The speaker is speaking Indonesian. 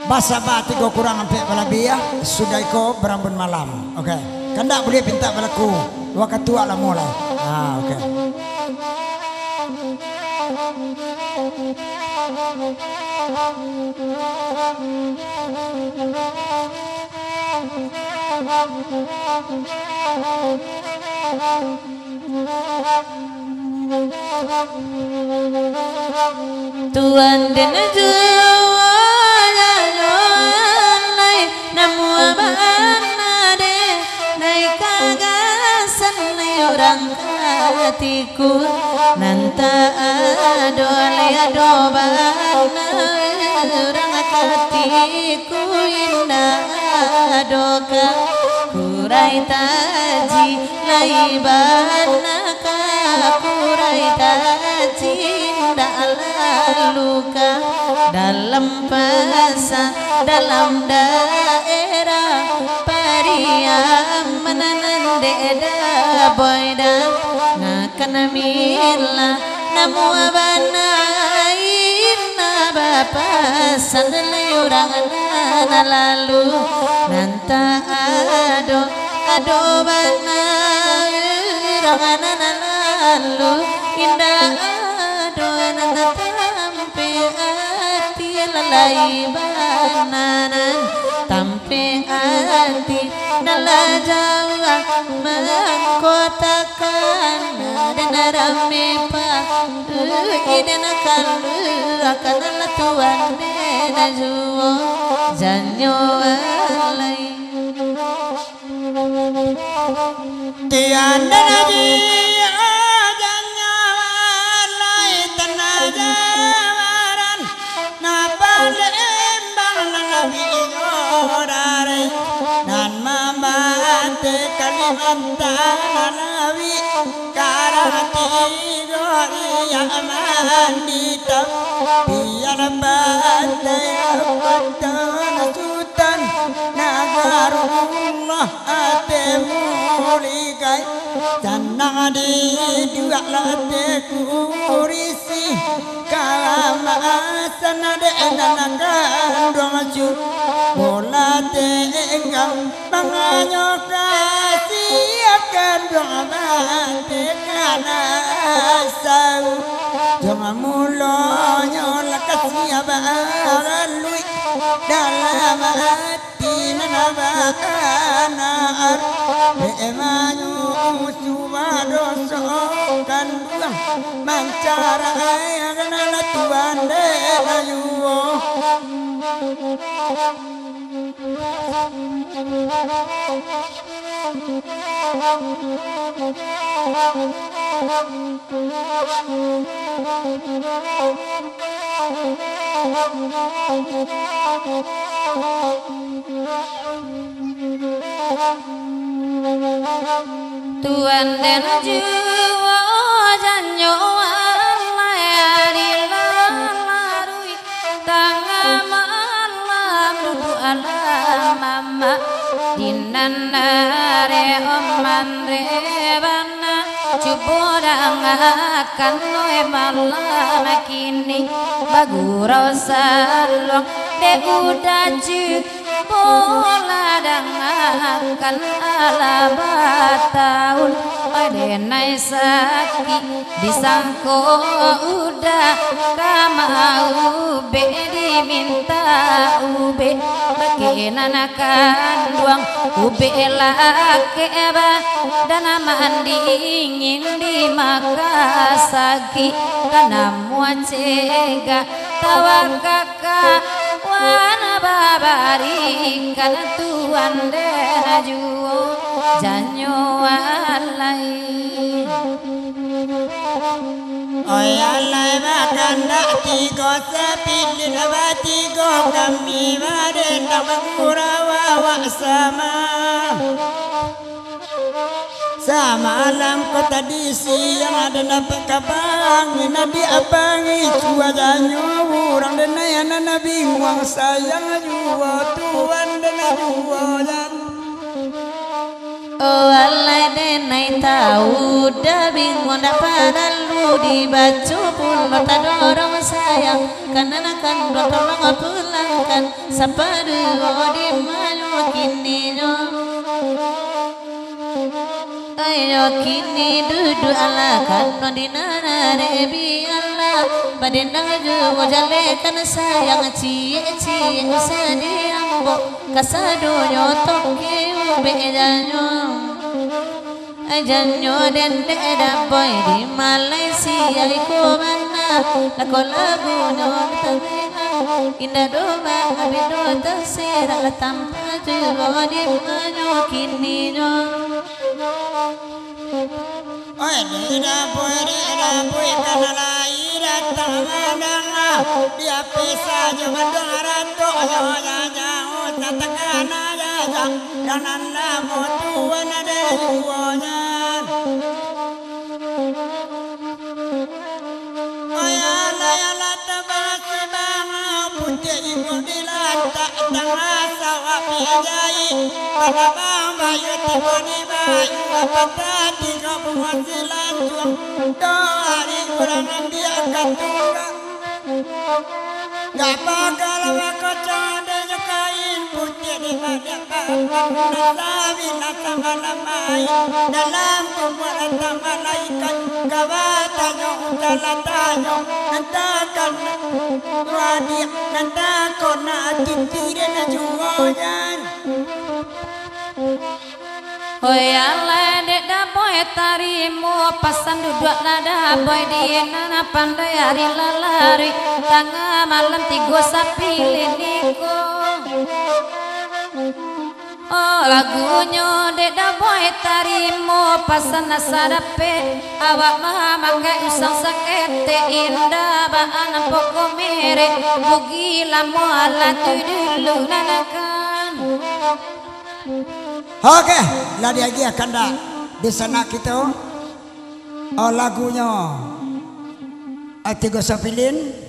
Basa bati ko kurang ampe balabia sudah ko berambun malam. Oke. Kandak boleh pinta balaku. Wakatua lah mulai. Oke. Tuhan dan orang hatiku nanta adole adobana orang hatiku indah adoka kurai taji laibana ka kurai taji indah luka dalam fasa dalam daerah pariam menanandeda boyda ngakan mila namu abana ina bapa sandalai orang lalu nanta ado bana orang lalu indah ado nanta tampe hati lalai bananan tampe hati nala jawa mengkotakan dan rame pa iden kalu akan tuan den juo janyo alai tiada lagi janyo alai tenajawaran napa lembang nabi orare dan mamante kalimantan nabi karati gori amandita biar bante patan sultan nagarullah atemuligai janang di dua late kurisi kalamasan de nanangkan domacu bola tenggang banganyo kasih akan domate kana sau jangan mulonyo lakasih abalui dalam hati nanabakanar beemanyo sumadoso kan buang mancara ayan na tuan de ayuo Tuhan dan jiwa janyo alai larui tangga malam dudu alam mama dinan nare oman rebana cubodang akan noe malam kini bagurau salong de udaji bola dangakan ala bataun padenai sakti disangko udah kama ube diminta ube bagian kanduang ube lakeba dan mandi ingin di makasaki karena muacega tawakaka wana babari kana tuan denajuo janyo alai oi alai bakanda tigo sepilin abatigo kami baden namangurawa wa sama alam kota di siang ada dapat kabang nabi abangi cuacanya orang dan ayana nabi uang sayang jua tuan dan jua Oh alai denai tahu dah bingung dapat lalu dibaca pula tak dorong sayang karena akan tolong pulangkan sapadu di malu kini ayo kini duduk ala kan di nana rebi Allah badendang ju jalekan sayang cie sedih ambo kasado nyotok ube janyo den da boy di Malaysia iko mana lako lagu nyoto indah doa abido tersera tanpa juga di manyo kini oi da boy kana lai datang dia pesa juga darato ya tatakana ya kanana motuan ada huonya ayala tabasi banga putih ibu dilata tengah sawah pijai bang bayu tiboni bayu patati kamu hasilan doari kurang dia katunga gak bakal makocong de kain putih di mana nabi natama lamai dalam kumpulan malaikat kawatanyo utalatanyo nantakan wadi nantakon na tintirin na juoyan Hoi ala dek da boy tarimu pasan duduk nada boy di nana pandai hari lalari tengah malam tigo sapi liniko oh lagunya dek da boy tarimu pasan nasadape awak maha makai usang sakete indah baan pokok merek bugi lamu ala tu dulu nanakan oke, lagi akan dah di sana kita lagunya Atigo Sapilin